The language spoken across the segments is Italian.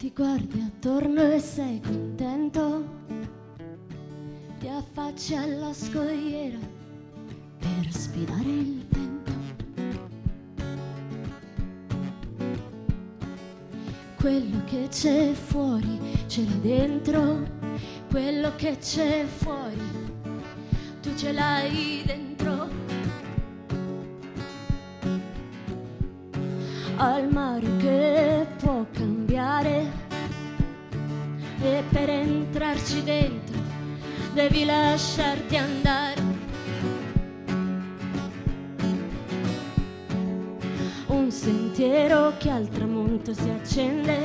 Ti guardi attorno e sei contento, ti affacci alla scogliera per sfidare il vento. Quello che c'è fuori ce l'hai dentro, quello che c'è fuori tu ce l'hai dentro. Al mare che può cambiare e per entrarci dentro devi lasciarti andare. Un sentiero che al tramonto si accende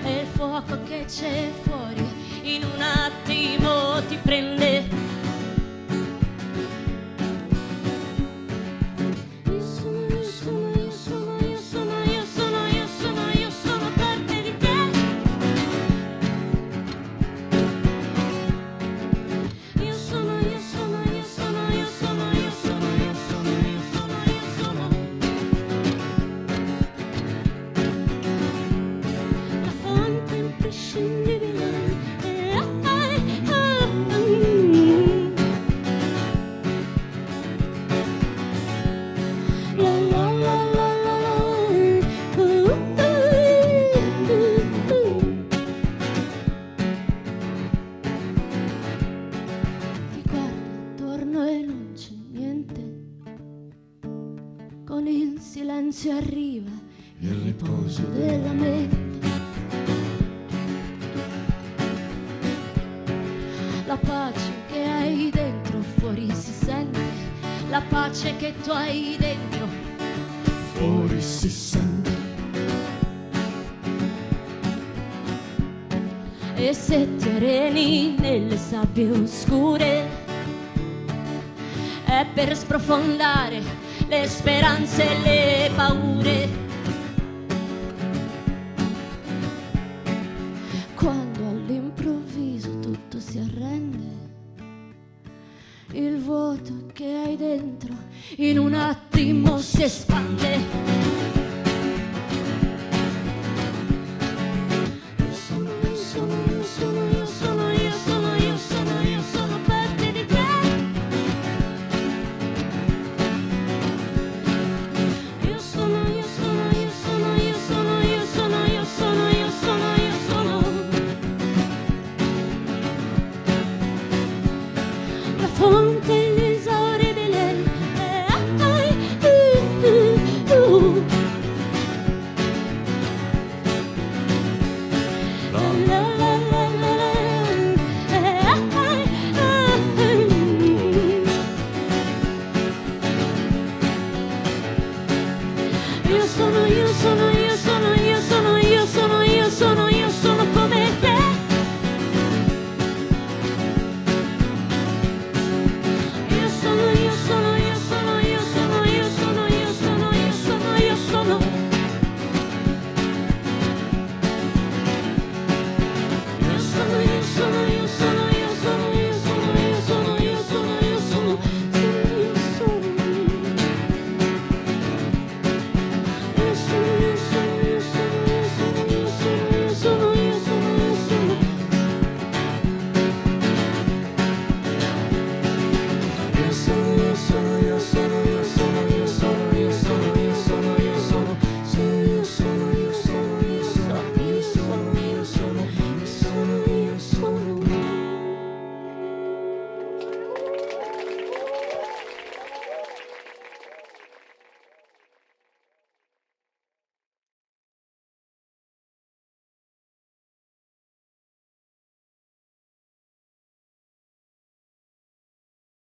e il fuoco che c'è fuori in un attimo ti prende. Con il silenzio arriva il riposo della mente. La pace che hai dentro fuori si sente, la pace che tu hai dentro fuori si sente. E se ti areni nelle sabbie oscure è per sprofondare le speranze e le paure. Quando all'improvviso tutto si arrende, il vuoto che hai dentro in un attimo si espande.